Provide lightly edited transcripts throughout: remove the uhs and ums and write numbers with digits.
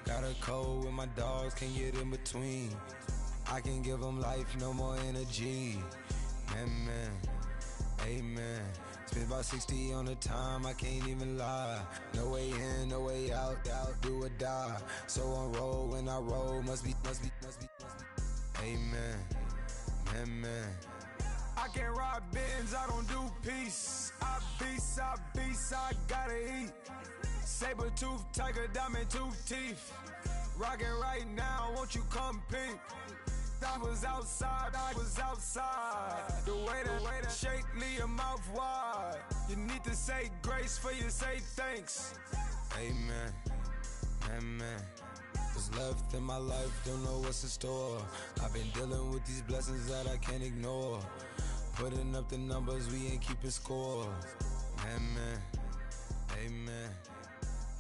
Got a cold with my dogs, can't get in between. I can give them life, no more energy. Man, amen. Spent about 60 on the time, I can't even lie. No way in, no way out, do or die. So on roll when I roll, must be. Amen, man. I can't ride Benz, I don't do peace. I beast, I gotta eat. Saber tooth, tiger, diamond tooth teeth. Rockin' right now, won't you come peep? I was outside. The way that shake, leave your mouth wide. You need to say grace for you say thanks. Amen, what's left in my life, don't know what's in store. I've been dealing with these blessings that I can't ignore. Putting up the numbers, we ain't keeping score. Amen.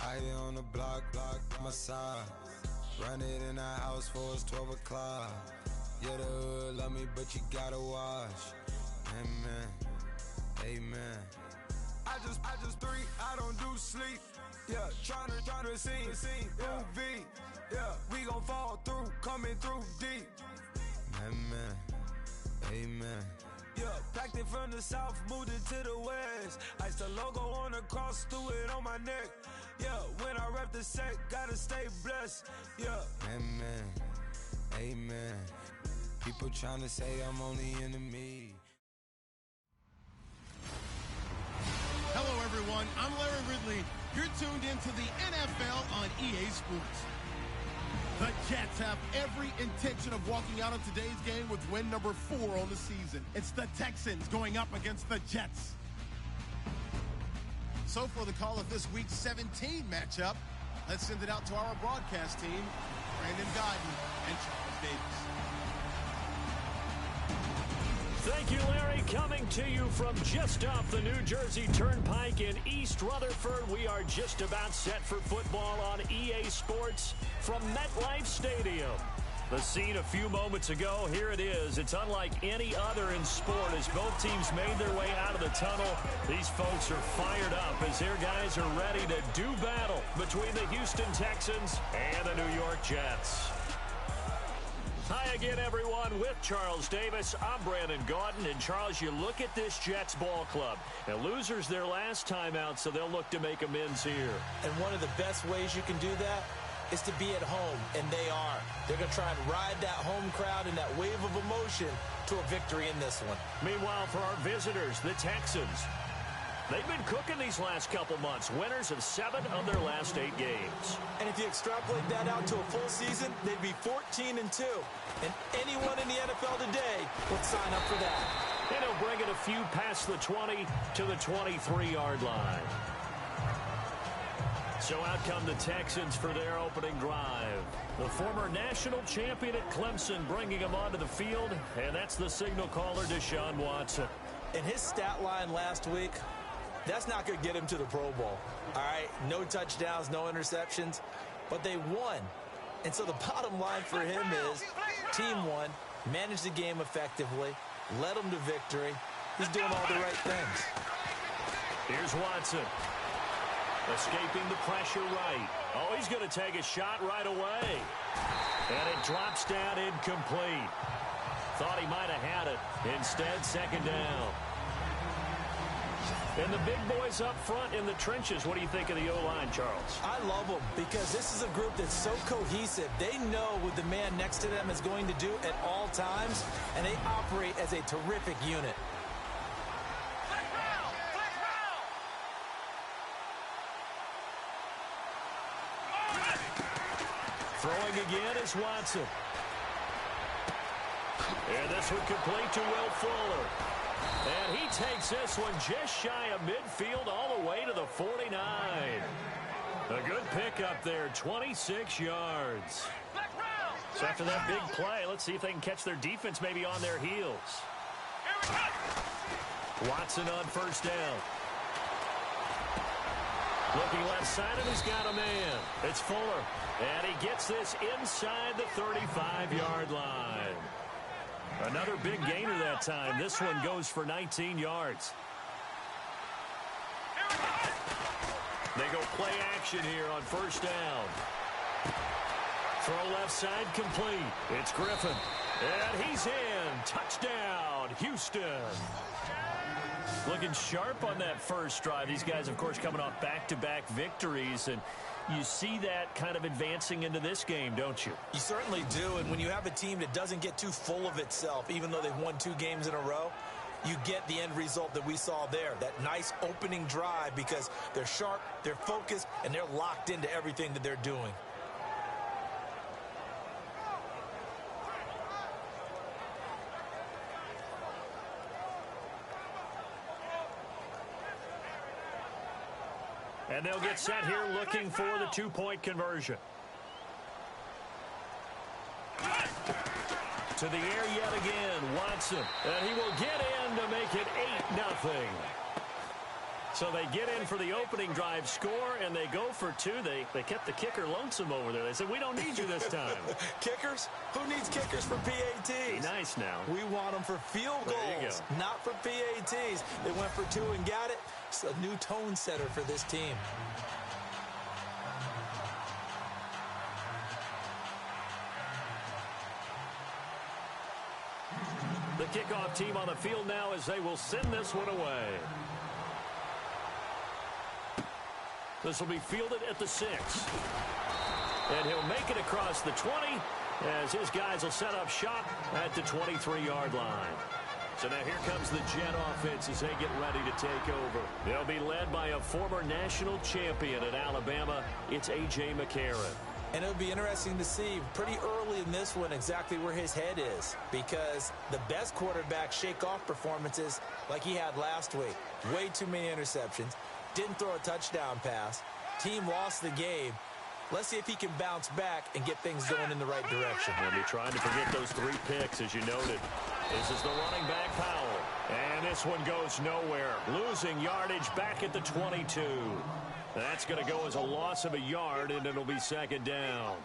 I been on the block, my side. Run it in the house for it's 12 o'clock. Yeah, the hood love me, but you gotta watch. Amen. I just three, I don't do sleep. Yeah, tryna see, UV. Yeah, we gon' fall through, coming through deep. Amen. Yeah, packed it from the south, moved it to the west. Iced the logo on the cross, threw it on my neck. Yeah, when I rep the set, gotta stay blessed. Yeah. Amen. People tryna say I'm only enemy. Hello, everyone. I'm Larry Ridley. You're tuned into the NFL on EA Sports. The Jets have every intention of walking out of today's game with win number 4 on the season. It's the Texans going up against the Jets. So for the call of this week's 17 matchup, let's send it out to our broadcast team, Brandon Godden and Charles Davis. Thank you, Larry. Coming to you from just off the New Jersey Turnpike in East Rutherford. We are just about set for football on EA Sports from MetLife Stadium. The scene a few moments ago, here it is. It's unlike any other in sport as both teams made their way out of the tunnel. These folks are fired up as their guys are ready to do battle between the Houston Texans and the New York Jets. Hi again, everyone. With Charles Davis, I'm Brandon Gaudin. And, Charles, you look at this Jets ball club. And losers their last time out, so they'll look to make amends here. And one of the best ways you can do that is to be at home, and they are. They're going to try and ride that home crowd and that wave of emotion to a victory in this one. Meanwhile, for our visitors, the Texans, they've been cooking these last couple months. Winners of 7 of their last 8 games. And if you extrapolate that out to a full season, they'd be 14-2. And anyone in the NFL today would sign up for that. And he'll bring it a few past the 20 to the 23-yard line. So out come the Texans for their opening drive. The former national champion at Clemson bringing him onto the field, and that's the signal caller, Deshaun Watson. And his stat line last week, that's not going to get him to the Pro Bowl. All right, no touchdowns, no interceptions, but they won. And so the bottom line for him is team won, managed the game effectively, led them to victory. He's doing all the right things. Here's Watson. Escaping the pressure right. Oh, he's going to take a shot right away. And it drops down incomplete. Thought he might have had it. Instead, second down. And the big boys up front in the trenches. What do you think of the O-line, Charles? I love them because this is a group that's so cohesive. They know what the man next to them is going to do at all times, and they operate as a terrific unit. Throwing again is Watson. And this one complete to Will Fuller. And he takes this one just shy of midfield all the way to the 49. A good pickup there, 26 yards. So after that big play, let's see if they can catch their defense maybe on their heels. Watson on first down. Looking left side, and he's got a man. It's Fuller. And he gets this inside the 35-yard line. Another big gainer that time. This one goes for 19 yards. They go play action here on first down. Throw left side complete. It's Griffin. And he's in. Touchdown, Houston. Looking sharp on that first drive. These guys, of course, coming off back-to-back victories. And you see that kind of advancing into this game, don't you? You certainly do. And when you have a team that doesn't get too full of itself, even though they've won 2 games in a row, you get the end result that we saw there. That nice opening drive because they're sharp, they're focused, and they're locked into everything that they're doing. And they'll get set here looking for the 2-point conversion. To the air yet again, Watson. And he will get in to make it 8-0. So they get in for the opening drive score, and they go for 2. They kept the kicker lonesome over there. They said, we don't need you this time. Kickers? Who needs kickers for PATs? Nice now. We want them for field goals, not for PATs. They went for 2 and got it. It's a new tone setter for this team. The kickoff team on the field now as they will send this one away. This will be fielded at the 6. And he'll make it across the 20 as his guys will set up shop at the 23-yard line. So now here comes the Jet offense as they get ready to take over. They'll be led by a former national champion at Alabama. It's A.J. McCarron. And it'll be interesting to see pretty early in this one exactly where his head is, because the best quarterback shake-off performances like he had last week. Way too many interceptions. Didn't throw a touchdown pass. Team lost the game. Let's see if he can bounce back and get things going in the right direction. They'll be trying to forget those 3 picks, as you noted. This is the running back, Powell. And this one goes nowhere. Losing yardage back at the 22. That's going to go as a loss of a yard, and it'll be 2nd down.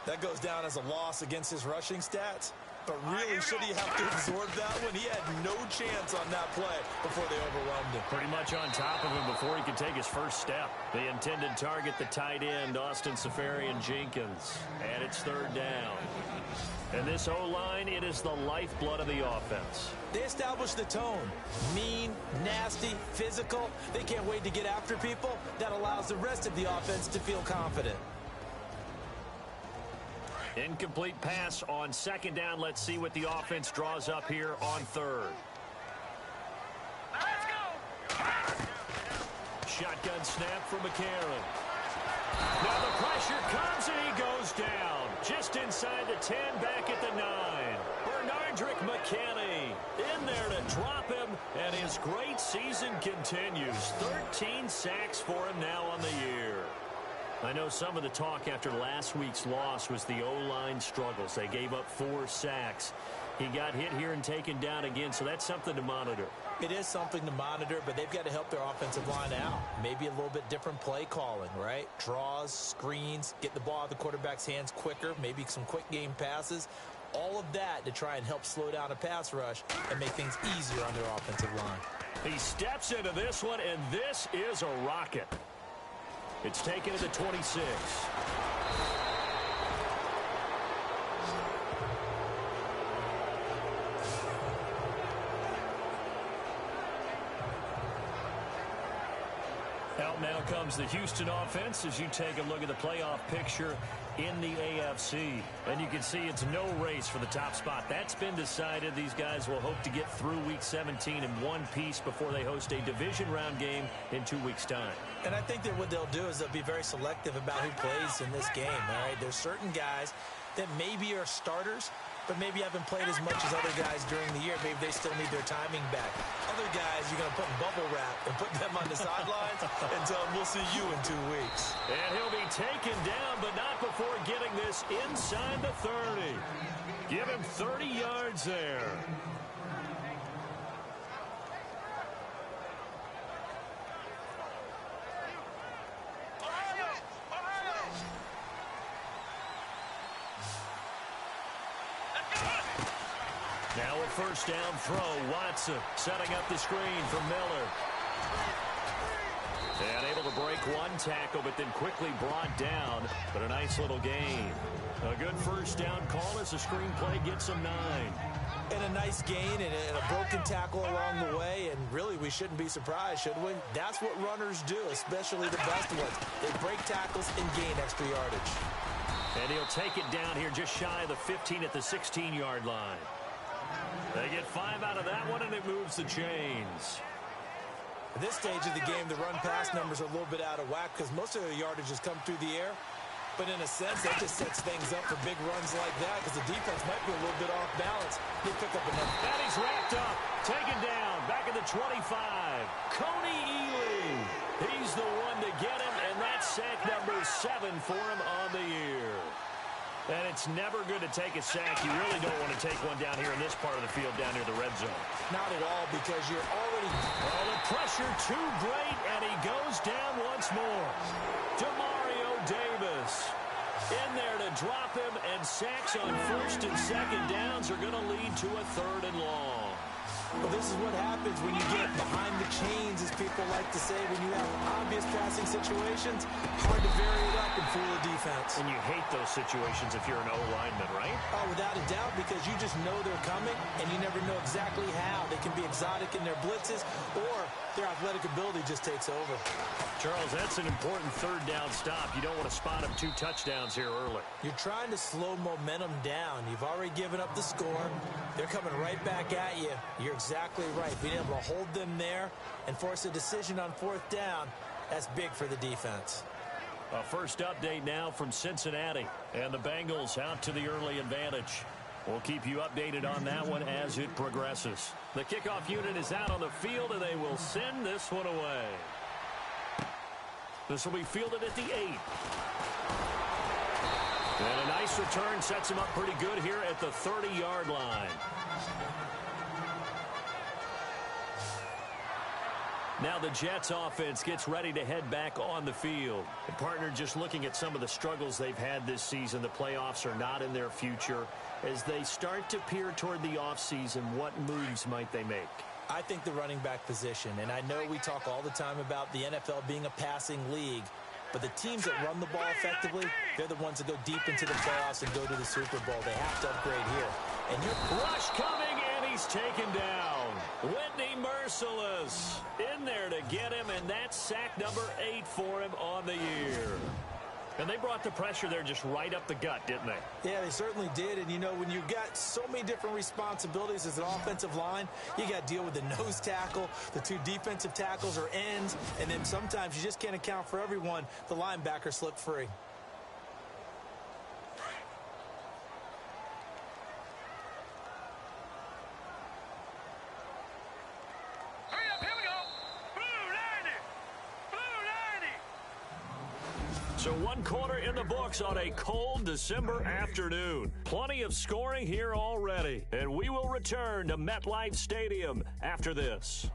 That goes down as a loss against his rushing stats. But really, should he have to absorb that one? He had no chance on that play before they overwhelmed him. Pretty much on top of him before he could take his first step. The intended target, the tight end, Austin Seferian-Jenkins. And it's 3rd down. And this O-line, it is the lifeblood of the offense. They established the tone. Mean, nasty, physical. They can't wait to get after people. That allows the rest of the offense to feel confident. Incomplete pass on 2nd down. Let's see what the offense draws up here on 3rd. Let's go. Shotgun snap from McCarron. Now the pressure comes and he goes down. Just inside the 10, back at the 9. Bernardrick McKinney in there to drop him, and his great season continues. 13 sacks for him now on the year. I know some of the talk after last week's loss was the O-line struggles. They gave up 4 sacks. He got hit here and taken down again, so that's something to monitor. It is something to monitor, but they've got to help their offensive line out. Maybe a little bit different play calling, right? Draws, screens, get the ball out of the quarterback's hands quicker, maybe some quick game passes. All of that to try and help slow down a pass rush and make things easier on their offensive line. He steps into this one, and this is a rocket. It's taken to the 26. Out now comes the Houston offense as you take a look at the playoff picture in the AFC. And you can see it's no race for the top spot. That's been decided. These guys will hope to get through Week 17 in one piece before they host a division round game in 2 weeks' time. And I think that what they'll do is they'll be very selective about who plays in this game, all right? There's certain guys that maybe are starters, but maybe haven't played as much as other guys during the year. Maybe they still need their timing back. Other guys, you're going to put in bubble wrap and put them on the sidelines and tell them, we'll see you in 2 weeks. And he'll be taken down, but not before getting this inside the 30. Give him 30 yards there. Now a first down throw. Watson setting up the screen for Miller. And able to break one tackle, but then quickly brought down. But a nice little gain. A good first down call as the screenplay gets him 9. And a nice gain and a broken tackle along the way. And really, we shouldn't be surprised, should we? That's what runners do, especially the best ones. They break tackles and gain extra yardage. And he'll take it down here just shy of the 15 at the 16-yard line. They get 5 out of that one, and it moves the chains. At this stage of the game, the run-pass numbers are a little bit out of whack because most of the yardage has come through the air. But in a sense, that just sets things up for big runs like that because the defense might be a little bit off balance. They pick up another. And he's wrapped up, taken down, back at the 25. Coney Ealy, he's the one to get him, and that's sack number 7 for him on the year. And it's never good to take a sack. You really don't want to take one down here in this part of the field, down near the red zone. Not at all, because you're already... Oh, the pressure too great, and he goes down once more. Demario Davis in there to drop him, and sacks on first and second downs are going to lead to a 3rd and long. Well, this is what happens when you get behind the chains, as people like to say. When you have obvious passing situations, hard to vary it up and fool the defense. And you hate those situations if you're an O-lineman, right? Oh, without a doubt, because you just know they're coming, and you never know exactly how. They can be exotic in their blitzes, or their athletic ability just takes over. Charles, that's an important 3rd down stop. You don't want to spot them 2 touchdowns here early. You're trying to slow momentum down. You've already given up the score. They're coming right back at you. You're exactly right. Being able to hold them there and force a decision on 4th down, that's big for the defense. A first update now from Cincinnati, and the Bengals out to the early advantage. We'll keep you updated on that one as it progresses. The kickoff unit is out on the field, and they will send this one away. This will be fielded at the 8. And a nice return sets him up pretty good here at the 30-yard line. Now the Jets offense gets ready to head back on the field. And partner, just looking at some of the struggles they've had this season, the playoffs are not in their future. As they start to peer toward the offseason, what moves might they make? I think the running back position, and I know we talk all the time about the NFL being a passing league, but the teams that run the ball effectively, they're the ones that go deep into the playoffs and go to the Super Bowl. They have to upgrade here. And rush coming, and he's taken down. Whitney Merciless in there to get him, and that's sack number 8 for him on the year. And they brought the pressure there just right up the gut, didn't they? Yeah, they certainly did. And, you know, when you've got so many different responsibilities as an offensive line, you got to deal with the nose tackle, the 2 defensive tackles or ends, and then sometimes you just can't account for everyone. The linebacker slipped free. So 1 quarter in the books on a cold December afternoon. Plenty of scoring here already. And we will return to MetLife Stadium after this.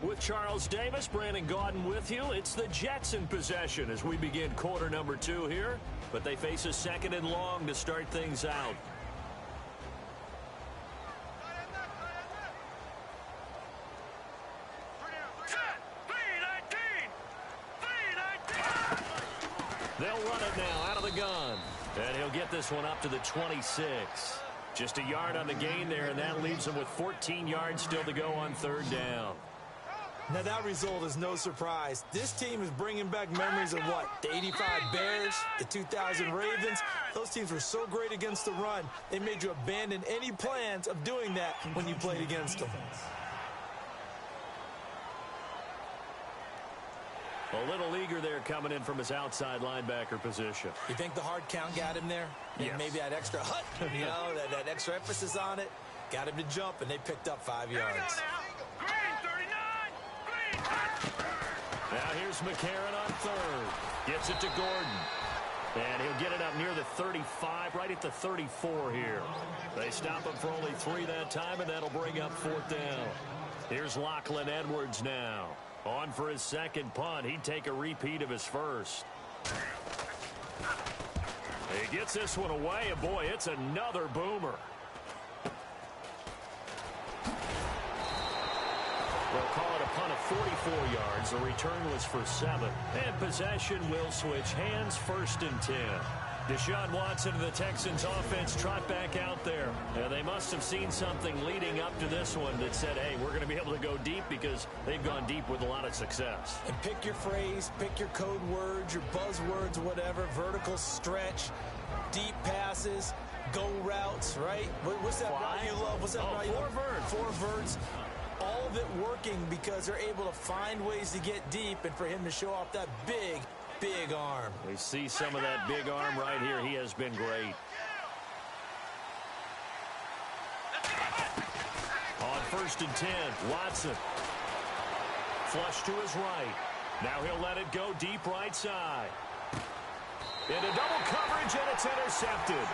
With Charles Davis, Brandon Gaudin with you. It's the Jets in possession as we begin quarter number 2 here. But they face a 2nd and long to start things out. They'll run it now out of the gun. And he'll get this one up to the 26. Just a yard on the gain there, and that leaves him with 14 yards still to go on 3rd down. Now, that result is no surprise. This team is bringing back memories of what? The 85 Bears, the 2000 Ravens. Those teams were so great against the run, they made you abandon any plans of doing that when you played against them. A little eager there coming in from his outside linebacker position. You think the hard count got him there? Yes. Maybe that extra hut, you know, that extra emphasis on it. Got him to jump, and they picked up 5 yards. Now here's McCarron on 3rd. Gets it to Gordon. And he'll get it up near the 35, right at the 34 here. They stop him for only 3 that time, and that'll bring up 4th down. Here's Lachlan Edwards now. On for his 2nd punt. He'd take a repeat of his first. He gets this one away, and boy, it's another boomer. punt of 44 yards. The return was for 7. And possession will switch hands, 1st and 10. Deshaun Watson and the Texans offense trot back out there. They must have seen something leading up to this one that said, hey, we're going to be able to go deep, because they've gone deep with a lot of success. And pick your phrase, pick your code words, your buzzwords, whatever. Vertical stretch, deep passes, go routes, right? What's that route you love? What's that route you love? 4 verts. All of it working because they're able to find ways to get deep, and for him to show off that big arm. We see some of that big arm right here. He has been great. On 1st and 10, Watson. Flush to his right. Now he'll let it go deep right side. Into double coverage, and it's intercepted.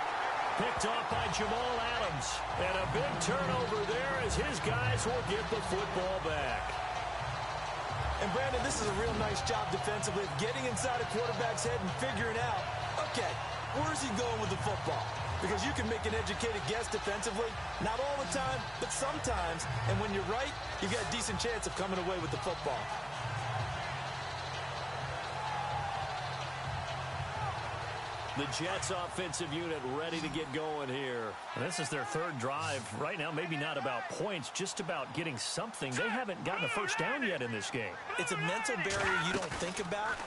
Picked off by Jamal Adams. And a big turnover there as his guys will get the football back. And, Brandon, this is a real nice job defensively of getting inside a quarterback's head and figuring out, okay, where's he going with the football? Because you can make an educated guess defensively, not all the time, but sometimes. And when you're right, you've got a decent chance of coming away with the football. The Jets offensive unit ready to get going here. And this is their 3rd drive. Right now, maybe not about points, just about getting something. They haven't gotten a first down yet in this game. It's a mental barrier you don't think about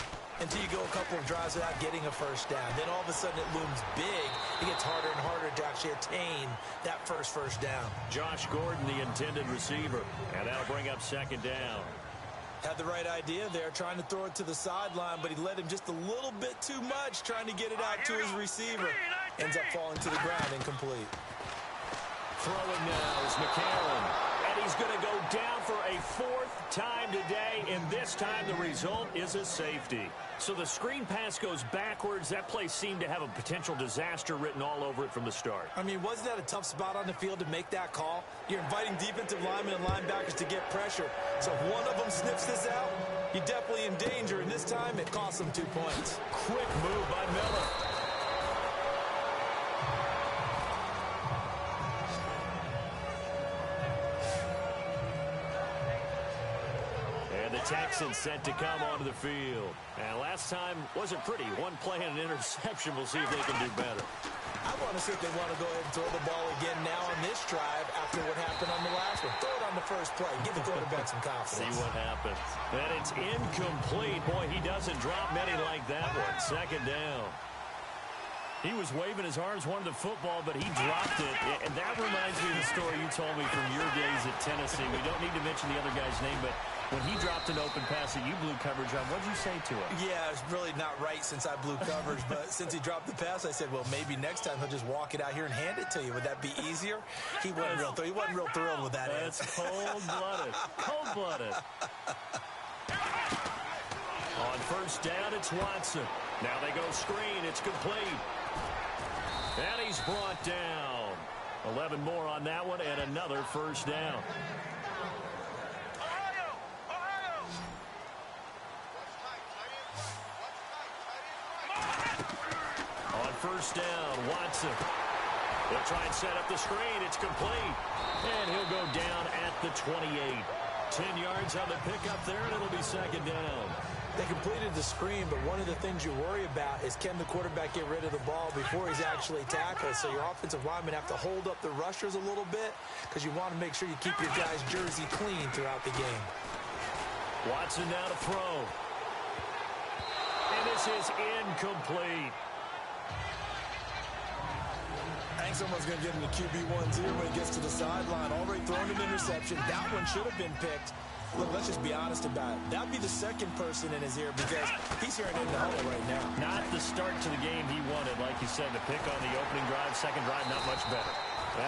until you go a couple of drives without getting a first down. Then all of a sudden it looms big. It gets harder and harder to actually attain that first down. Josh Gordon, the intended receiver. And that'll bring up 2nd down. Had the right idea there, trying to throw it to the sideline, but he led him just a little bit too much, trying to get it out to his receiver. Ends up falling to the ground, incomplete. Throwing now is McCarron. And he's going to go down for a 4th time today, and this time the result is a safety. So the screen pass goes backwards. That play seemed to have a potential disaster written all over it from the start. I mean, wasn't that a tough spot on the field to make that call? You're inviting defensive linemen and linebackers to get pressure. So if one of them sniffs this out, you're definitely in danger, and this time it costs them 2 points. Quick move by Miller. Texans set to come onto the field. And last time wasn't pretty. One play and an interception. We'll see if they can do better. I want to see if they want to go ahead and throw the ball again now on this drive after what happened on the last one. Throw it on the first play. Give the quarterback some confidence. See what happens. And it's incomplete. Boy, he doesn't drop many like that one. 2nd down. He was waving his arms, wanted the football, but he dropped it. And that reminds me of the story you told me from your days at Tennessee. We don't need to mention the other guy's name, but when he dropped an open pass that you blew coverage on, what did you say to him? Yeah, it's really not right since I blew coverage, but since he dropped the pass, I said, well, maybe next time he'll just walk it out here and hand it to you. Would that be easier? He wasn't real thrilled with that. That's cold-blooded. Cold-blooded. On 1st down, it's Watson. Now they go screen. It's complete. And he's brought down. 11 more on that one, and another 1st down. On 1st down, Watson. He'll try and set up the screen. It's complete. And he'll go down at the 28. 10 yards on the pickup there, and it'll be 2nd down. They completed the screen, but one of the things you worry about is can the quarterback get rid of the ball before he's actually tackled? So your offensive linemen have to hold up the rushers a little bit because you want to make sure you keep your guy's jersey clean throughout the game. Watson now to throw. And this is incomplete. I think someone's going to get him the QB1 here when he gets to the sideline. Already thrown an interception. That one should have been picked. Look, let's just be honest about it. That'd be the 2nd person in his ear because he's hearing it in the huddle right now. Not the start to the game he wanted, like you said, to pick on the opening drive. 2nd drive, not much better.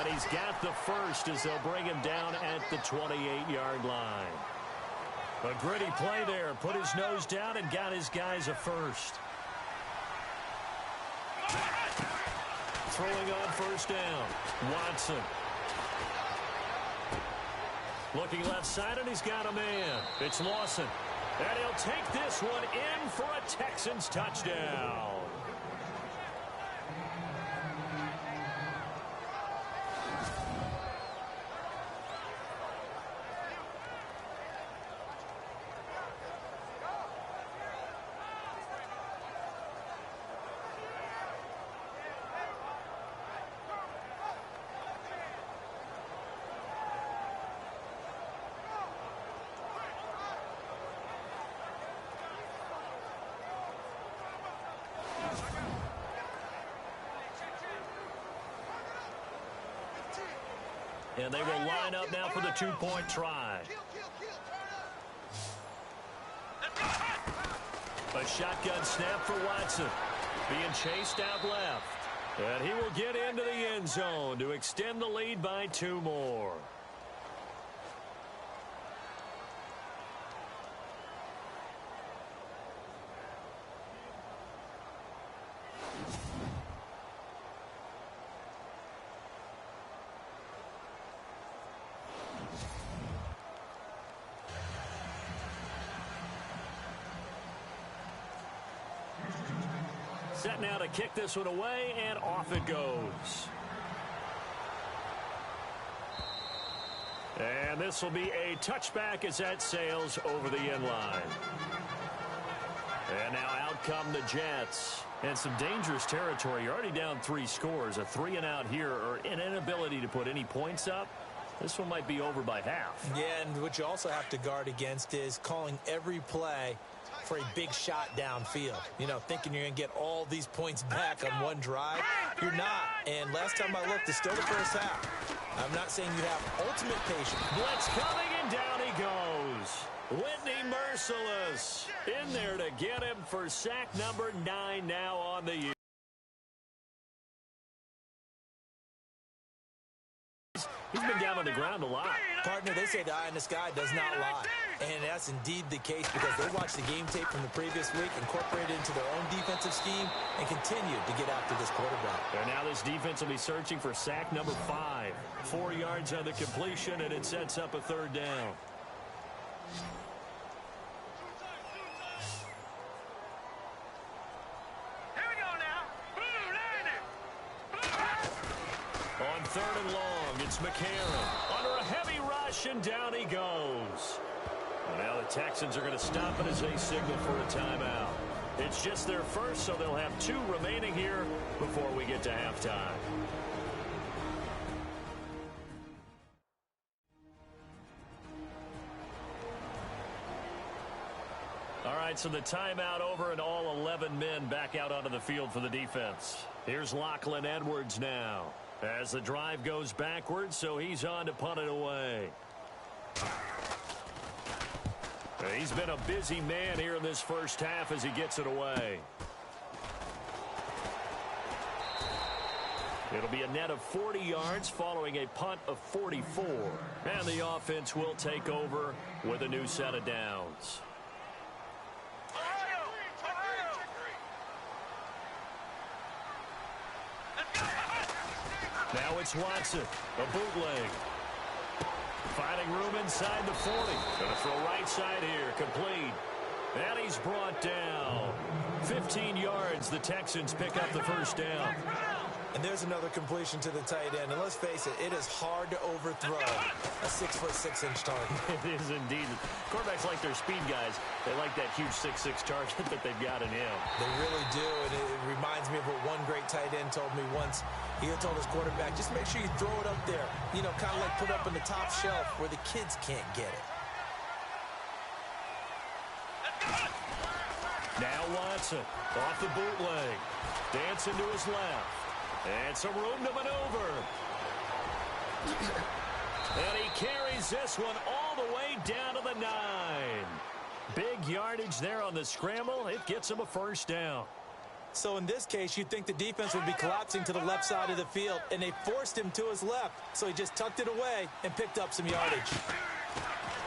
And he's got the 1st as they'll bring him down at the 28-yard line. A gritty play there. Put his nose down and got his guys a 1st. Throwing on 1st down. Watson. Looking left side, and he's got a man. It's Lawson. And he'll take this one in for a Texans touchdown. And they will line up now for the two-point try. A shotgun snap for Watson. Being chased out left. And he will get into the end zone to extend the lead by 2 more. Set now to kick this one away, and off it goes. And this will be a touchback as that sails over the end line. And now out come the Jets. And some dangerous territory. You're already down 3 scores. A 3-and-out here, or an inability to put any points up. This one might be over by half. Yeah, and what you also have to guard against is calling every play for a big shot downfield. You know, thinking you're going to get all these points back on one drive. You're not. And last time I looked, it's still the first half. I'm not saying you have ultimate patience. Blitz coming, and down he goes. Whitney Merciless in there to get him for sack number 9 now on the year. He's been down on the ground a lot. Partner, they say the eye in the sky does not lie. And that's indeed the case because they watched the game tape from the previous week, incorporated it into their own defensive scheme, and continued to get after this quarterback. And now this defense will be searching for sack number 5. 4 yards on the completion, and it sets up a 3rd down. On 3rd and long, it's McCarron under a heavy rush, and down he goes. And now the Texans are going to stop it as they signal for a timeout. It's just their first, so they'll have 2 remaining here before we get to halftime. All right, so the timeout over, and all 11 men back out onto the field for the defense. Here's Lachlan Edwards now as the drive goes backwards, so he's on to punt it away. He's been a busy man here in this first half as he gets it away. It'll be a net of 40 yards following a punt of 44. And the offense will take over with a new set of downs. Now it's Watson, a bootleg. Finding room inside the 40. Going to throw right side here, complete. And he's brought down. 15 yards, the Texans pick up the first down. And there's another completion to the tight end. And let's face it, it is hard to overthrow a 6'6" target. It is indeed. Quarterbacks like their speed guys. They like that huge 6'6" target that they've got in him. They really do. And it reminds me of what one great tight end told me once. He had told his quarterback, just make sure you throw it up there. You know, kind of like put up in the top shelf where the kids can't get it. Now Watson off the bootleg. Dancing to his left. And some room to maneuver. And he carries this one all the way down to the 9. Big yardage there on the scramble. It gets him a first down. So in this case, you'd think the defense would be collapsing to the left side of the field, and they forced him to his left. So he just tucked it away and picked up some yardage.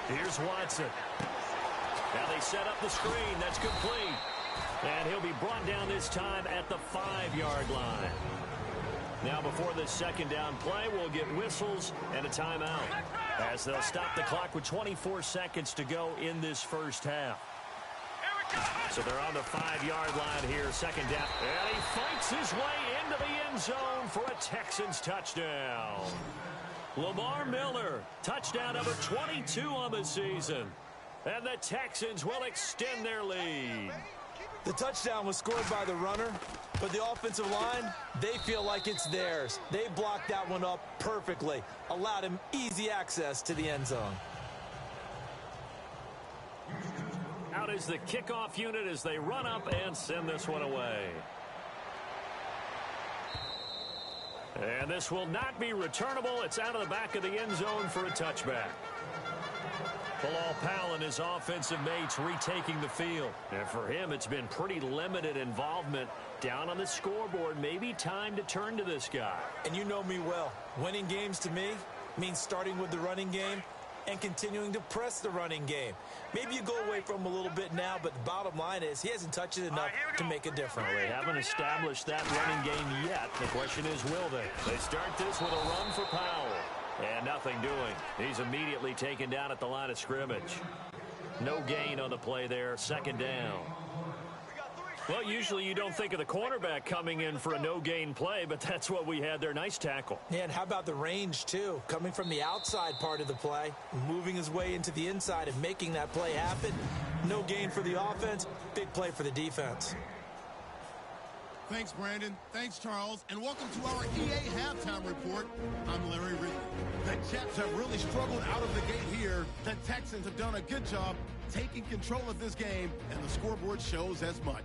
Here's Watson. Now they set up the screen. That's complete. And he'll be brought down this time at the 5-yard line. Now before this second down play, we'll get whistles and a timeout as they'll stop the clock with 24 seconds to go in this first half. So they're on the 5-yard line here, second down. And he fights his way into the end zone for a Texans touchdown. Lamar Miller, touchdown number 22 on the season. And the Texans will extend their lead. The touchdown was scored by the runner, but the offensive line, they feel like it's theirs. They blocked that one up perfectly, allowed him easy access to the end zone. Out is the kickoff unit as they run up and send this one away. And this will not be returnable. It's out of the back of the end zone for a touchback. Bilal Powell and his offensive mates retaking the field. And for him, it's been pretty limited involvement down on the scoreboard. Maybe time to turn to this guy. And you know me well. Winning games to me means starting with the running game and continuing to press the running game. Maybe you go away from him a little bit now, but the bottom line is he hasn't touched it enough to make a difference. Well, they haven't established that running game yet. The question is, will they? They start this with a run for Powell. And nothing doing. He's immediately taken down at the line of scrimmage. No gain on the play there. Second down. Well, usually you don't think of the cornerback coming in for a no-gain play, but that's what we had there. Nice tackle. Yeah, and how about the range, too? Coming from the outside part of the play, moving his way into the inside and making that play happen. No gain for the offense. Big play for the defense. Thanks, Brandon. Thanks, Charles. And welcome to our EA Halftime Report. I'm Larry Ridley. The Jets have really struggled out of the gate here. The Texans have done a good job taking control of this game, and the scoreboard shows as much.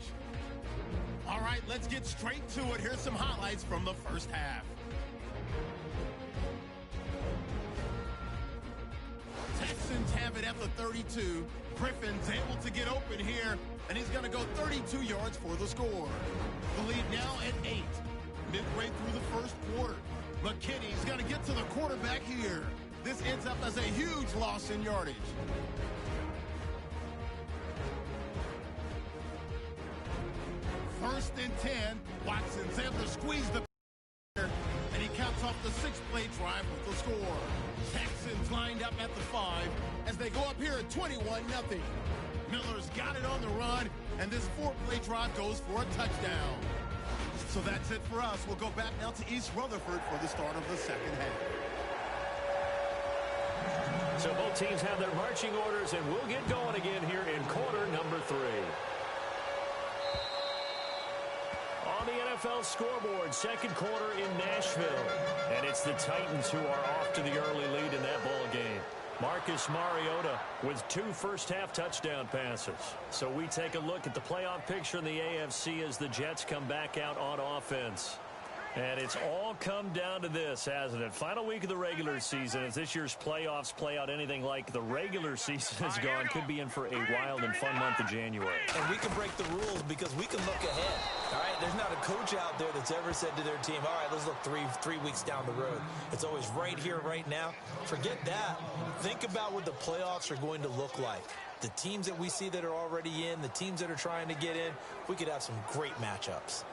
All right, let's get straight to it. Here's some highlights from the first half. Texans have it at the 32. Griffin's able to get open here, and he's going to go 32 yards for the score. The lead now at 8. Midway through the first quarter. McKinney's going to get to the quarterback here. This ends up as a huge loss in yardage. First and 10. Watson's able to squeeze the and he caps off the 6-play drive with the score. Texans lined up at the 5 as they go up here at 21-0. Miller's got it on the run, and this 4-play drive goes for a touchdown. So that's it for us. We'll go back now to East Rutherford for the start of the second half. So both teams have their marching orders, and we'll get going again here in quarter number 3. On the NFL scoreboard, second quarter in Nashville. And it's the Titans who are off to the early lead in that ball game. Marcus Mariota with 2 first-half touchdown passes. So we take a look at the playoff picture in the AFC as the Jets come back out on offense. And it's all come down to this, hasn't it? Final week of the regular season. As this year's playoffs play out anything like the regular season has gone, could be in for a wild and fun month of January. And we can break the rules because we can look ahead. All right, there's not a coach out there that's ever said to their team, all right, let's look three weeks down the road. It's always right here, right now. Forget that. Think about what the playoffs are going to look like. The teams that we see that are already in, the teams that are trying to get in, we could have some great matchups.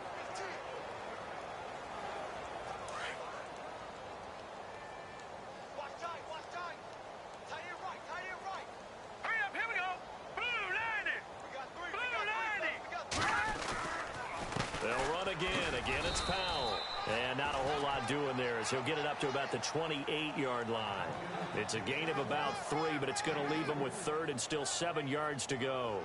Again, it's Powell. And not a whole lot doing there as he'll get it up to about the 28-yard line. It's a gain of about 3, but it's going to leave him with 3rd and still 7 yards to go.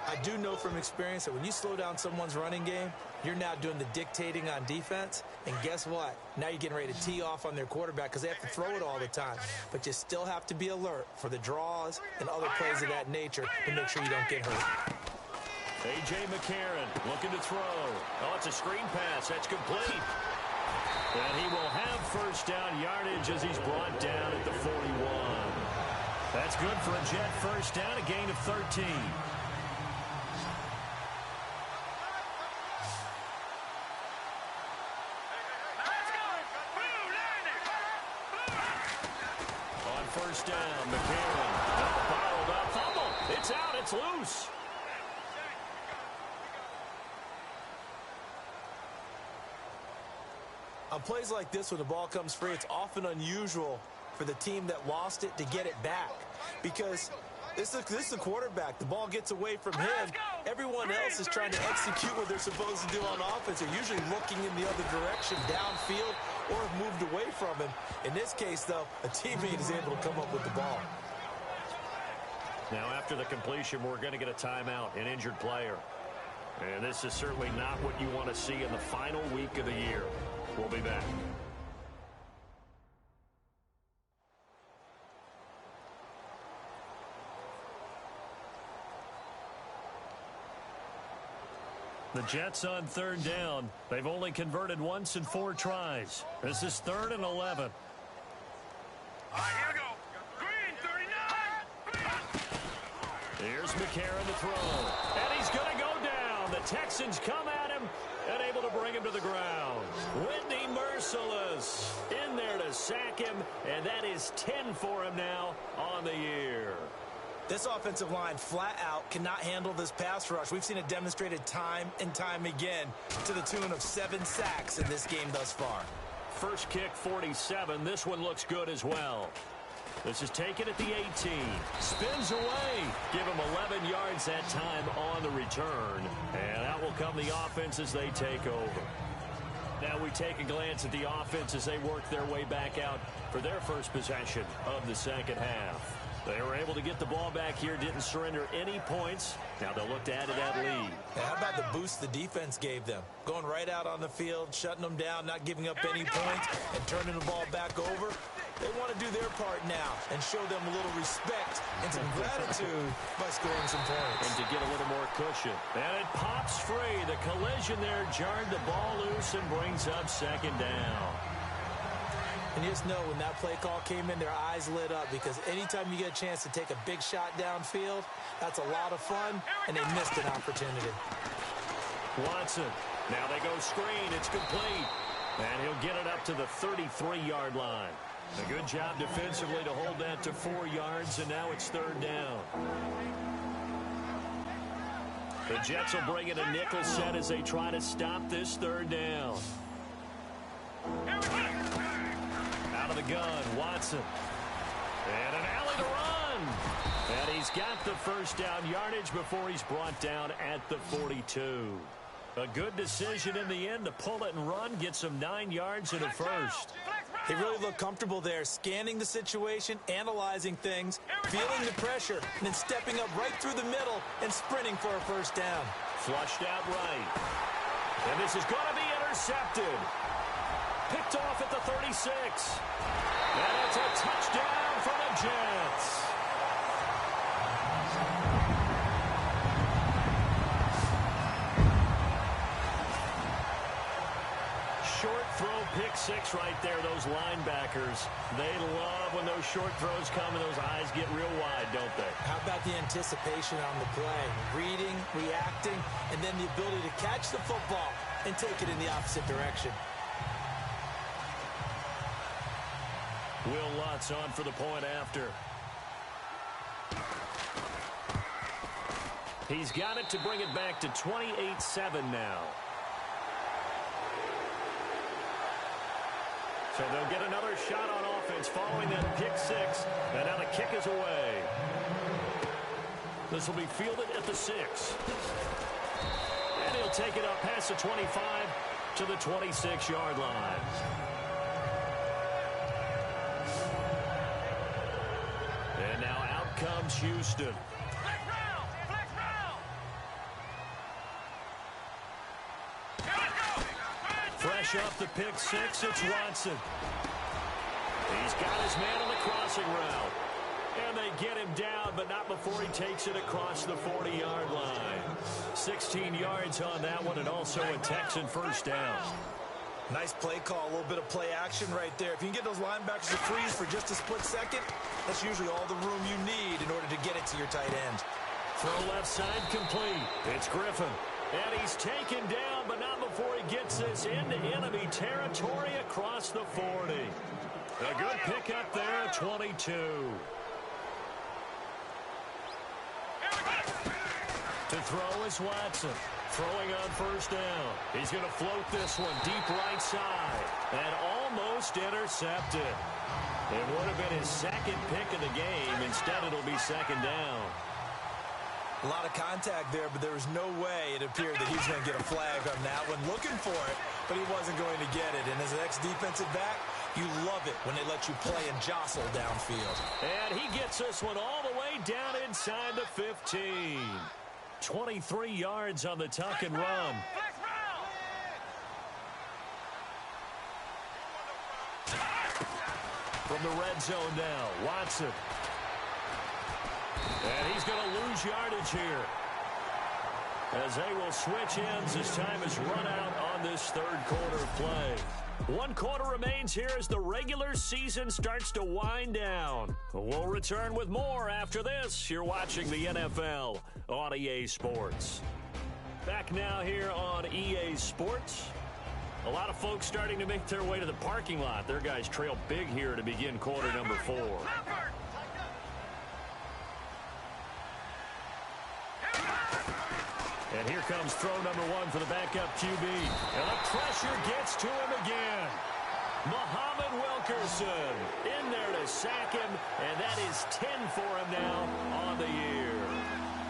I do know from experience that when you slow down someone's running game, you're now doing the dictating on defense. And guess what? Now you're getting ready to tee off on their quarterback because they have to throw it all the time. But you still have to be alert for the draws and other plays of that nature to make sure you don't get hurt. A.J. McCarron looking to throw. Oh, it's a screen pass. That's complete. And he will have first down yardage as he's brought down at the 41. That's good for a Jet first down, a gain of 13. On first down, McCarron. Bottled up, fumble. It's out, it's loose. On plays like this, when the ball comes free, it's often unusual for the team that lost it to get it back. Because this is the quarterback. The ball gets away from him. Everyone else is trying to execute what they're supposed to do on offense. They're usually looking in the other direction, downfield, or have moved away from him. In this case, though, a teammate is able to come up with the ball. Now, after the completion, we're going to get a timeout, an injured player. And this is certainly not what you want to see in the final week of the year. We'll be back. The Jets on third down. They've only converted once in 4 tries. This is 3rd and 11. All right, here we go. Green, 39. Here's McCarron to throw. And he's going to go down. The Texans come at him and able to bring him to the ground. Whitney Merciless in there to sack him, and that is 10 for him now on the year. This offensive line flat out cannot handle this pass rush. We've seen it demonstrated time and time again to the tune of 7 sacks in this game thus far. First kick, 47. This one looks good as well. This is taken at the 18. Spins away. Give him 11 yards that time on the return. And out will come the offense as they take over. Now we take a glance at the offense as they work their way back out for their first possession of the second half. They were able to get the ball back here, didn't surrender any points. Now they'll look to add to that lead. How about the boost the defense gave them? Going right out on the field, shutting them down, not giving up any points, and turning the ball back over. They want to do their part now and show them a little respect and some gratitude by scoring some points. And to get a little more cushion. And it pops free. The collision there jarred the ball loose and brings up second down. And you just know when that play call came in, their eyes lit up, because anytime you get a chance to take a big shot downfield, that's a lot of fun, and they missed an opportunity. Watson. Now they go screen. It's complete. And he'll get it up to the 33-yard line. A good job defensively to hold that to 4 yards, and now it's 3rd down. The Jets will bring in a nickel set as they try to stop this 3rd down. Out of the gun, Watson. And an alley to run. And he's got the first down yardage before he's brought down at the 42. A good decision in the end to pull it and run, gets him 9 yards and a first. He really looked comfortable there, scanning the situation, analyzing things, feeling the pressure, and then stepping up right through the middle and sprinting for a first down. Flushed out right. And this is going to be intercepted. Picked off at the 36. And it's a touchdown for the Jets. Short throw, pick 6 right there. Those linebackers, they love when those short throws come and those eyes get real wide, don't they? How about the anticipation on the play? Reading, reacting, and then the ability to catch the football and take it in the opposite direction. Will Lutz on for the point after. He's got it to bring it back to 28-7 now. So they'll get another shot on offense following that pick 6. And now the kick is away. This will be fielded at the 6. And he'll take it up past the 25 to the 26-yard line. And now out comes Houston. Fresh off the pick 6, it's Watson. He's got his man on the crossing route. And they get him down, but not before he takes it across the 40-yard line. 16 yards on that one, and also a Texan first down. Nice play call, a little bit of play action right there. If you can get those linebackers to freeze for just a split second, that's usually all the room you need in order to get it to your tight end. Throw left side complete. It's Griffin. And he's taken down, but not before he gets this into enemy territory across the 40. A good pickup there at 22. To throw is Watson. Throwing on first down. He's going to float this one deep right side. And almost intercepted. It would have been his second pick of the game. Instead, it'll be second down. A lot of contact there, but there was no way it appeared that he was going to get a flag on that one. Looking for it, but he wasn't going to get it. And as an ex-defensive back, you love it when they let you play and jostle downfield. And he gets this one all the way down inside the 15. 23 yards on the tuck and run. From the red zone now, Watson. And he's going to lose yardage here. as they will switch ends as time is run out on this third quarter of play. One quarter remains here as the regular season starts to wind down. We'll return with more after this. You're watching the NFL on EA Sports. Back now here on EA Sports. A lot of folks starting to make their way to the parking lot. Their guys trail big here to begin quarter number 4. And here comes throw number 1 for the backup QB. And the pressure gets to him again. Muhammad Wilkerson in there to sack him, and that is 10 for him now on the year.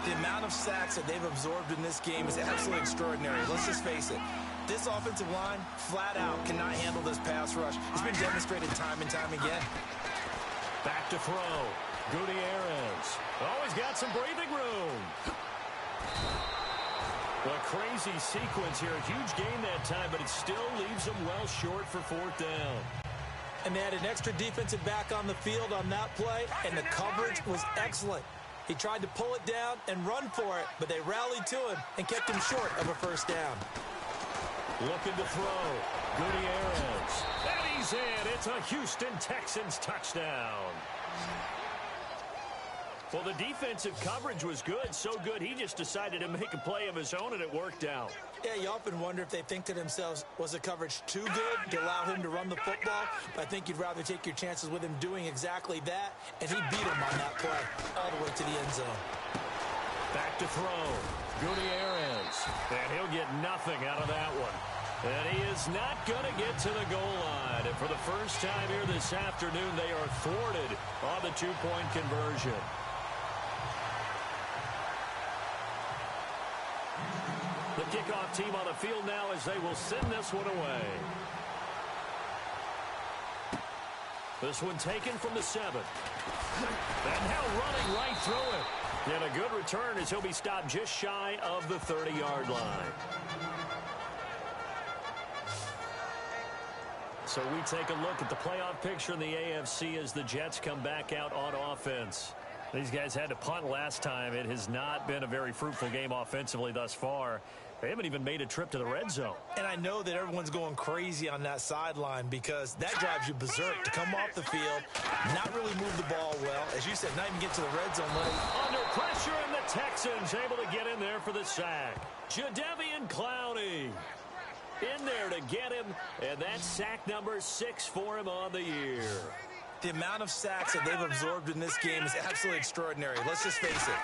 The amount of sacks that they've absorbed in this game is absolutely extraordinary. Let's just face it. This offensive line, flat out, cannot handle this pass rush. It's been demonstrated time and time again. Back to throw. Gutierrez. Oh, he's got some breathing room. A crazy sequence here. A huge gain that time, but it still leaves them well short for 4th down. And they had an extra defensive back on the field on that play, and the coverage was excellent. He tried to pull it down and run for it, but they rallied to him and kept him short of a 1st down. Looking to throw. Gutierrez. And he's in. It's a Houston Texans touchdown. Well, the defensive coverage was good, so good he just decided to make a play of his own, and it worked out. Yeah, you often wonder if they think to themselves, was the coverage too good to allow him to run the football? But I think you'd rather take your chances with him doing exactly that, and he beat him on that play all the way to the end zone. Back to throw. Gutierrez. And he'll get nothing out of that one. And he is not going to get to the goal line. And for the first time here this afternoon, they are thwarted on the 2-point conversion. The kickoff team on the field now as they will send this one away. This one taken from the 7. And now running right through it. And a good return as he'll be stopped just shy of the 30-yard line. So we take a look at the playoff picture in the AFC as the Jets come back out on offense. These guys had to punt last time. It has not been a very fruitful game offensively thus far. They haven't even made a trip to the red zone. And I know that everyone's going crazy on that sideline because that drives you berserk to come off the field, not really move the ball well. As you said, not even get to the red zone. Under pressure, and the Texans able to get in there for the sack. Jadeveon Clowney in there to get him, and that's sack number 6 for him on the year. The amount of sacks that they've absorbed in this game is absolutely extraordinary. Let's just face it.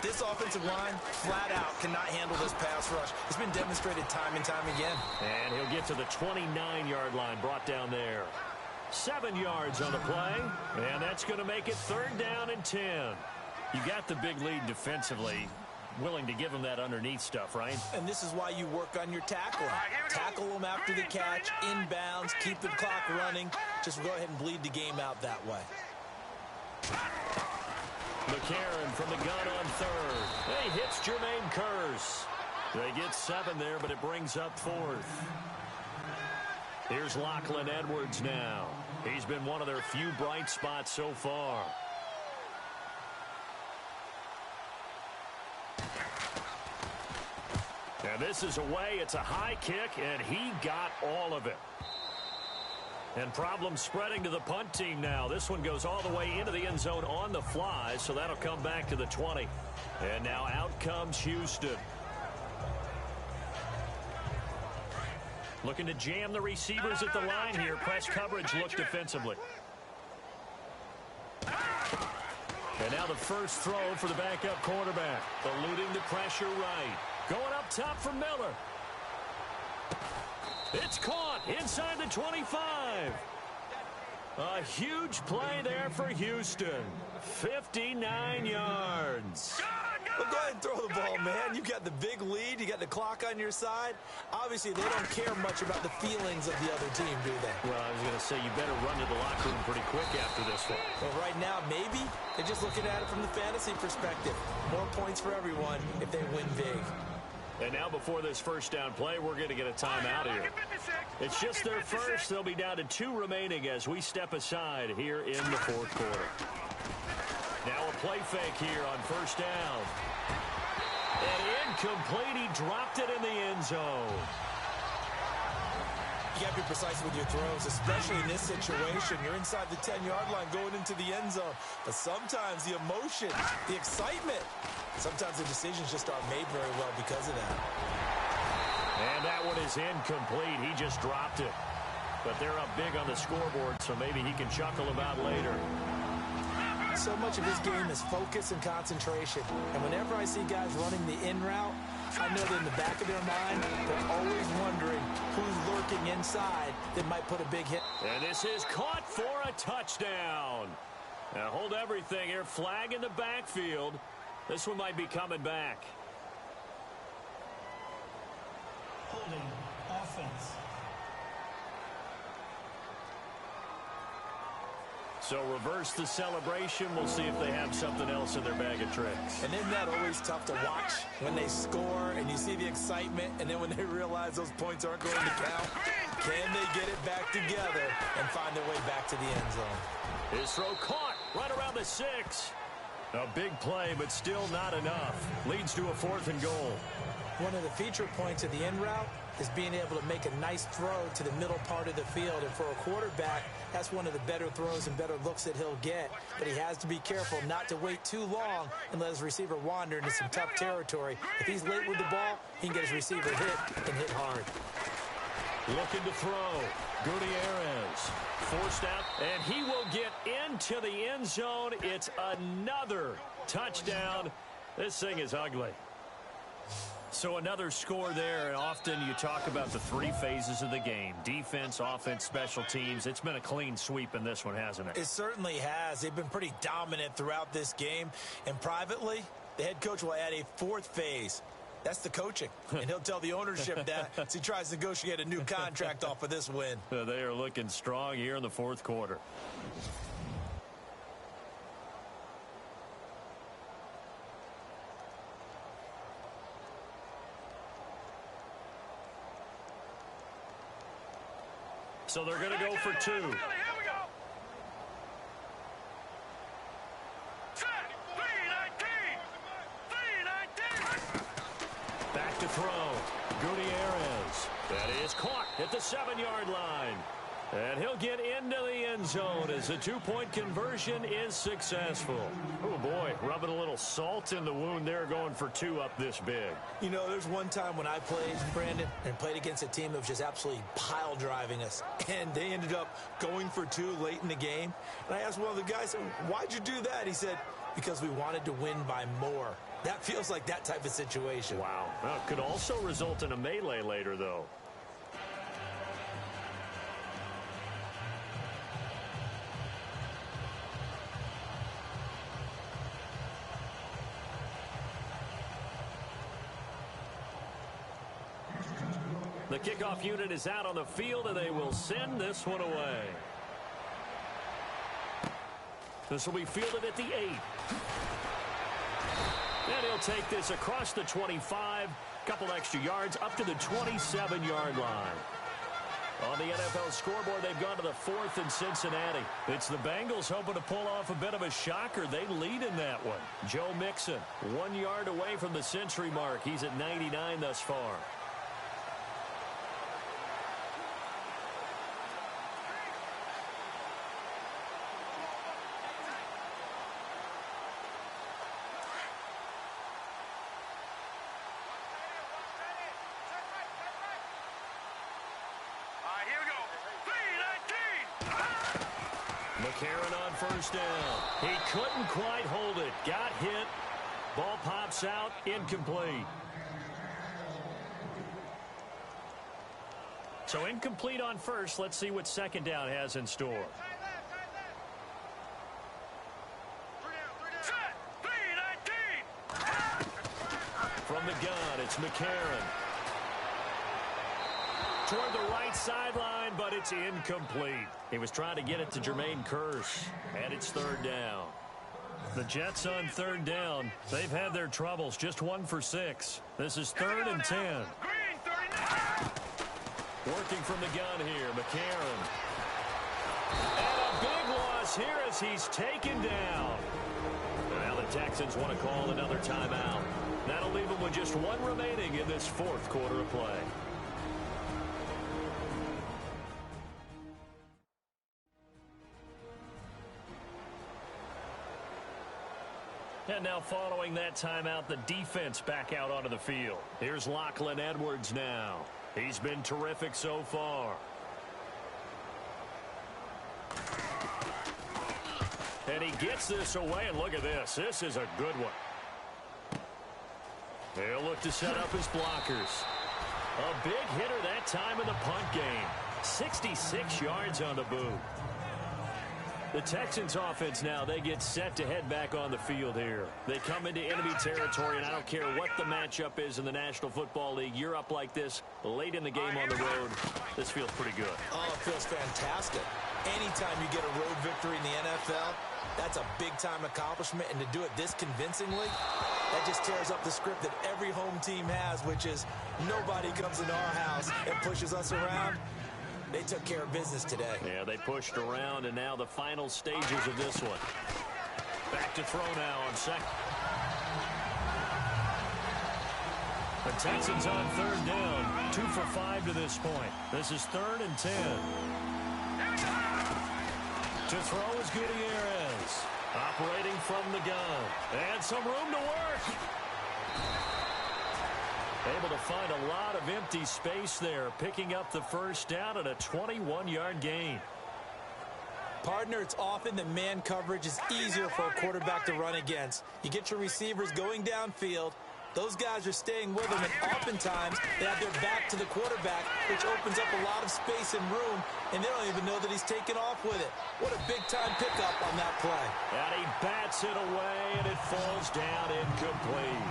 This offensive line, flat out, cannot handle this pass rush. It's been demonstrated time and time again. And he'll get to the 29-yard line, brought down there. 7 yards on the play, and that's going to make it 3rd down and 10. You got the big lead defensively. Willing to give him that underneath stuff, right? And this is why you work on your tackling. Tackle them after the catch, inbounds, keep the clock running. Just go ahead and bleed the game out that way. McCarron from the gun on 3rd. He hits Jermaine Kearse. They get 7 there, but it brings up 4th. Here's Lachlan Edwards now. He's been one of their few bright spots so far. And this is away. It's a high kick, and he got all of it. And problems spreading to the punt team now. This one goes all the way into the end zone on the fly, so that'll come back to the 20. And now out comes Houston. Looking to jam the receivers at the line here. Press coverage look defensively. And now the first throw for the backup quarterback. Eluding the pressure right. Going up top for Miller. It's caught inside the 25. A huge play there for Houston. 59 yards. Well, go ahead and throw the ball, man. You got the big lead. You got the clock on your side. Obviously, they don't care much about the feelings of the other team, do they? Well, I was going to say, you better run to the locker room pretty quick after this one. Well, right now, maybe. They're just looking at it from the fantasy perspective. More points for everyone if they win big. And now before this first down play, we're going to get a timeout here. It's just their first. They'll be down to 2 remaining as we step aside here in the 4th quarter. Now a play fake here on first down. And incomplete. He dropped it in the end zone. You got to be precise with your throws, especially in this situation. You're inside the 10-yard line going into the end zone. But sometimes the emotion, the excitement, sometimes the decisions just aren't made very well because of that. And that one is incomplete. He just dropped it. But they're up big on the scoreboard, so maybe he can chuckle about later. So much of his game is focus and concentration. And whenever I see guys running the in route, I know that in the back of their mind, they're always wondering who's lurking inside that might put a big hit. And this is caught for a touchdown. Now hold everything here. Flag in the backfield. This one might be coming back. Holding offense. So reverse the celebration. We'll see if they have something else in their bag of tricks. And isn't that always tough to watch when they score and you see the excitement, and then when they realize those points aren't going to count? Can they get it back together and find their way back to the end zone? His throw caught right around the 6. A big play, but still not enough. Leads to a 4th and goal. One of the feature points of the in route is being able to make a nice throw to the middle part of the field. And for a quarterback, that's one of the better throws and better looks that he'll get. But he has to be careful not to wait too long and let his receiver wander into some tough territory. If he's late with the ball, he can get his receiver hit and hit hard. Looking to throw. Gutierrez forced out, and he will get into the end zone. It's another touchdown. This thing is ugly. So another score there, and often you talk about the 3 phases of the game. Defense, offense, special teams. It's been a clean sweep in this one, hasn't it? It certainly has. They've been pretty dominant throughout this game. And privately, the head coach will add a 4th phase. That's the coaching. And he'll tell the ownership that as he tries to negotiate a new contract off of this win. They are looking strong here in the 4th quarter. So they're going to go for 2. Back to throw. Gutierrez. That is caught at the 7-yard line. And he'll get into the end zone as the 2-point conversion is successful. Oh, boy, rubbing a little salt in the wound there, going for 2 up this big. You know, there's one time when I played, Brandon, and played against a team that was just absolutely pile driving us. And they ended up going for 2 late in the game. And I asked one of the guys, why'd you do that? He said, because we wanted to win by more. That feels like that type of situation. Wow. Well, it could also result in a melee later, though. The kickoff unit is out on the field, and they will send this one away. This will be fielded at the 8. And he'll take this across the 25, couple extra yards, up to the 27-yard line. On the NFL scoreboard, they've gone to the 4th in Cincinnati. It's the Bengals hoping to pull off a bit of a shocker. They lead in that one. Joe Mixon, 1 yard away from the century mark. He's at 99 thus far. McCarron on first down. He couldn't quite hold it. Got hit. Ball pops out. Incomplete. So incomplete on first. Let's see what second down has in store. From the gun, it's McCarron. Toward the right sideline, but it's incomplete. He was trying to get it to Jermaine Kearse, and it's 3rd down. The Jets on 3rd down. They've had their troubles, just 1 for 6. This is 3rd and 10. Working from the gun here, McCarron. And a big loss here as he's taken down. Well, the Texans want to call another timeout. That'll leave them with just one remaining in this fourth quarter of play. And now following that timeout, the defense back out onto the field. Here's Lachlan Edwards now. He's been terrific so far. And he gets this away, and look at this. This is a good one. He'll look to set up his blockers. A big hitter that time in the punt game. 66 yards on the boot. The Texans offense now, they get set to head back on the field here. They come into enemy territory, and I don't care what the matchup is in the National Football League. You're up like this late in the game on the road. This feels pretty good. Oh, it feels fantastic. Anytime you get a road victory in the NFL, that's a big-time accomplishment, and to do it this convincingly, that just tears up the script that every home team has, which is nobody comes into our house and pushes us around. They took care of business today. Yeah, they pushed around, and now the final stages of this one. Back to throw now on second. The Texans on third down. 2 for 5 to this point. This is 3rd and 10. To throw is Gutierrez. Operating from the gun. And some room to work. Able to find a lot of empty space there, picking up the first down and a 21-yard gain. Partner, it's often that man coverage is easier for a quarterback to run against. You get your receivers going downfield. Those guys are staying with him, and oftentimes they have their back to the quarterback, which opens up a lot of space and room, and they don't even know that he's taken off with it. What a big-time pickup on that play. And he bats it away, and it falls down incomplete.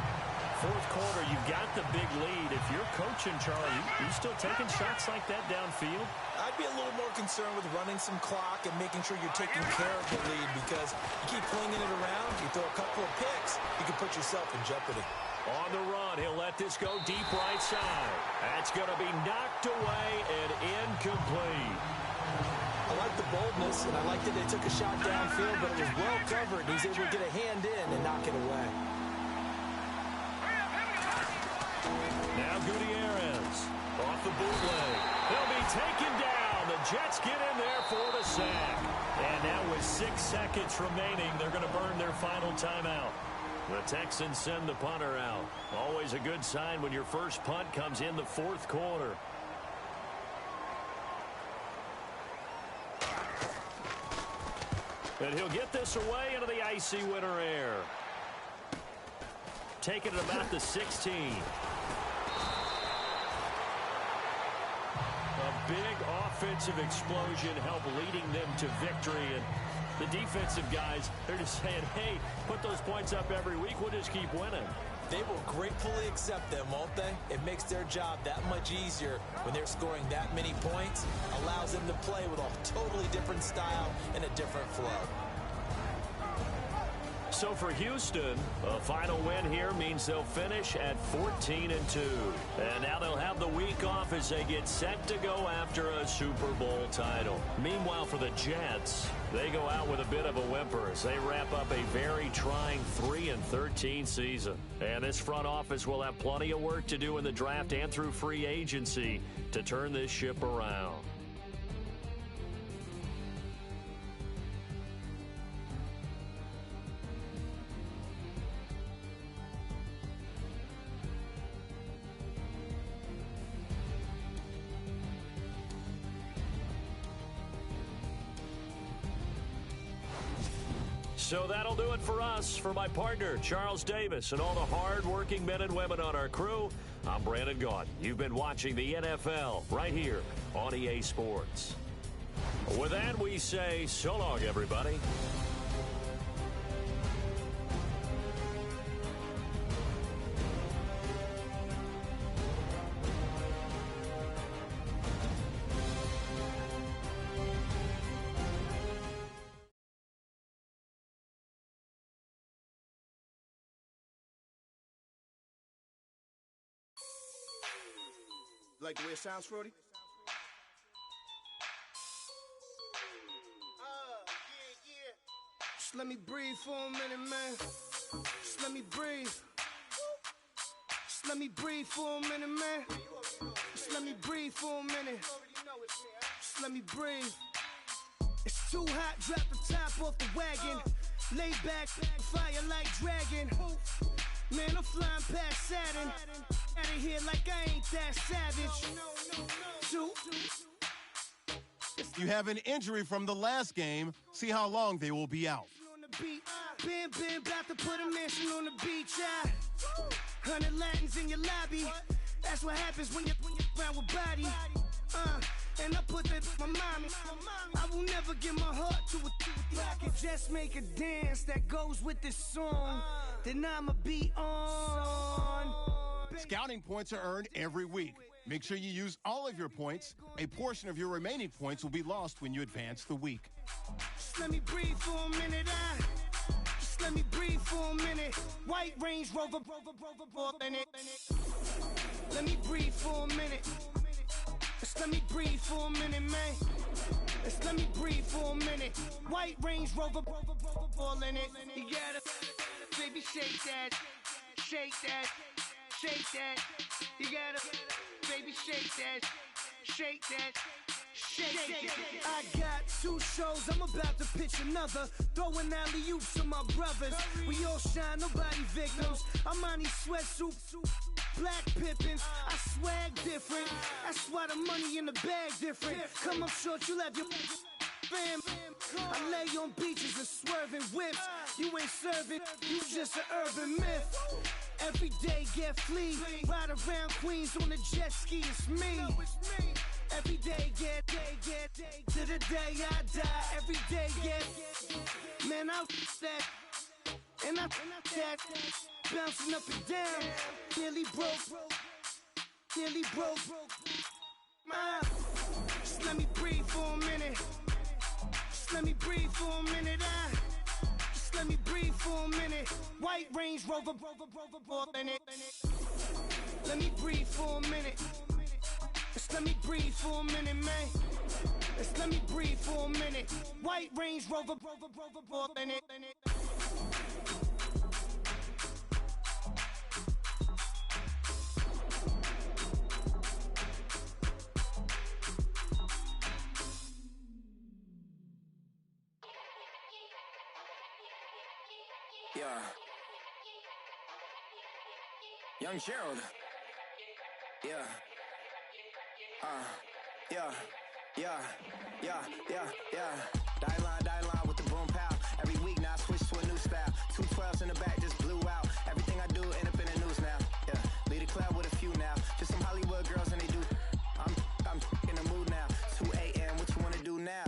Fourth quarter, you've got the big lead. If you're coaching, Charlie, you still taking shots like that downfield? I'd be a little more concerned with running some clock and making sure you're taking care of the lead, because you keep flinging it around, you throw a couple of picks, you can put yourself in jeopardy. On the run, he'll let this go deep right side. That's going to be knocked away and incomplete. I like the boldness, and I like that they took a shot downfield, but it was well covered. He was able to get a hand in and knock it away. Now Gutierrez off the bootleg. He'll be taken down. The Jets get in there for the sack. And now with 6 seconds remaining, they're going to burn their final timeout. The Texans send the punter out. Always a good sign when your first punt comes in the fourth quarter. And he'll get this away into the icy winter air. Taking it about the 16. A big offensive explosion helped leading them to victory. And the defensive guys, they're just saying, hey, put those points up every week. We'll just keep winning. They will gratefully accept them, won't they? It makes their job that much easier when they're scoring that many points. Allows them to play with a totally different style and a different flow. So for Houston, a final win here means they'll finish at 14-2. And now they'll have the week off as they get set to go after a Super Bowl title. Meanwhile, for the Jets, they go out with a bit of a whimper as they wrap up a very trying 3-13 season. And this front office will have plenty of work to do in the draft and through free agency to turn this ship around. So that'll do it for us. For my partner, Charles Davis, and all the hard-working men and women on our crew, I'm Brandon Gaudin. You've been watching the NFL right here on EA Sports. With that, we say so long, everybody. Like the way it sounds, Frody? Yeah. Just let me breathe for a minute, man. Just let me breathe. Just let me breathe for a minute, man. Just let me breathe for a minute. Just let me breathe. It's too hot, drop the top off the wagon. Lay back, fire like dragon. Man, I'm flying past Saturn. Out of here like I ain't that savage. You have an injury from the last game. See how long they will be out. Been about to put a mansion on the beach. 100 Latins in your lobby. That's what happens when you're around with body. And I put that in my mommy. I will never give my heart to a I can just make a dance that goes with this song. Then I'ma be on. Scouting points are earned every week. Make sure you use all of your points. A portion of your remaining points will be lost when you advance the week. Just let me breathe for a minute. Just let me breathe for a minute. White Range Rover, in it. Let me breathe for a minute. Just let me breathe for a minute, man. Just let me breathe for a minute. White Range Rover, all in it. You gotta, baby, shake that, shake that, shake that. You gotta, baby, shake that, shake that. Shake. I got 2 shows, I'm about to pitch another. Throwing alley-oops to my brothers. We all shine, nobody victims. I'm on these sweatsuit, black Pippins. I swag different. That's why the money in the bag different. Come up short, you have your fam. I lay on beaches and swerving whips. You ain't serving, you just an urban myth. Every day get flea. Ride around Queens on a jet ski, it's me. Every day get to the day I die. Every day get, man, I that, and I that, bouncing up and down, nearly broke. Just let me breathe for a minute. Just let me breathe for a minute. Just let me breathe for a minute. White Range Rover, in it. Let me breathe for a minute. Just let me breathe for a minute, man. Just let me breathe for a minute. White Range Rover, in it. Yeah. Young Gerald. Yeah. Die line with the boom pow. Every week now I switch to a new style. 2 12s in the back just blew out. Everything I do end up in the news now. Yeah, lead a club with a few now. Just some Hollywood girls and they do. I'm in the mood now. 2 a.m. What you wanna do now?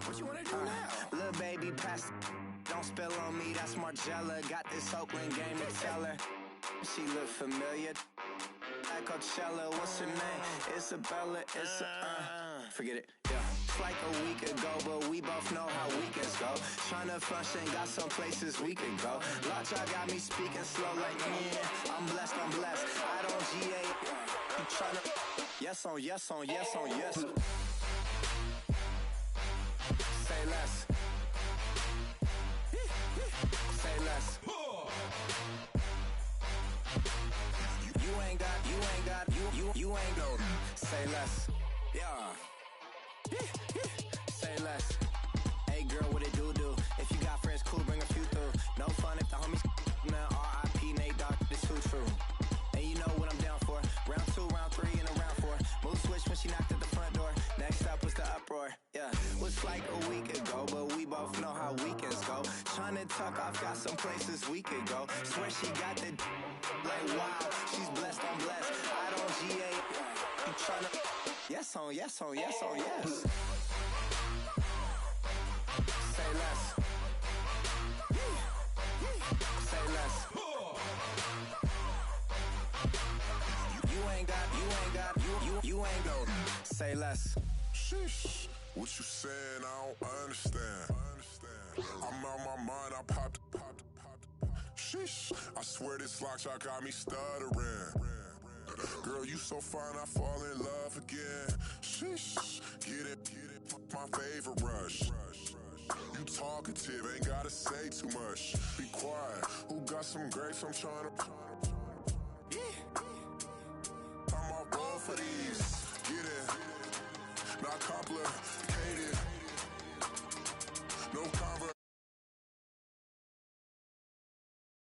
What you wanna do now? Little baby, pass. Don't spill on me. That's Margella. Got this Oakland game to tell her. She look familiar. Like Coachella, what's her name? Isabella, forget it, yeah. It's like a week ago, but we both know how weekends go. Tryna function, got some places we could go. Lockjaw got me speaking slow like, yeah, I'm blessed. I don't GA, you tryna, yes on yes. Say less. Say less. You ain't no. Say less. Yeah. Say less. Hey girl, what it do? If you got friends, cool, bring a few through. No fun if the homies now. R.I.P. Nate Dogg, this too true. And you know what I'm down for. Round 2, round 3, and a round 4. Move switch when she knocked at the front door. Next up was the uproar. Yeah, was like a week ago, but we both know how weekends go. Tryna tuck off, got some places we could go. Swear she got the like wow, she's blessed, I'm blessed. I don't GA. You tryna yes on yes. Say less. Say less. You ain't go. Say less. Sheesh. What you saying? I don't understand. I'm out my mind. I popped. Sheesh. I swear this lockjaw got me stuttering. Girl, you so fine, I fall in love again. Sheesh. Get it. My favorite rush. You just talkative, ain't gotta say too much. Be quiet, who got some grapes? I'm trying to. I'm all roll for these. Get it, not complicated. No conversation.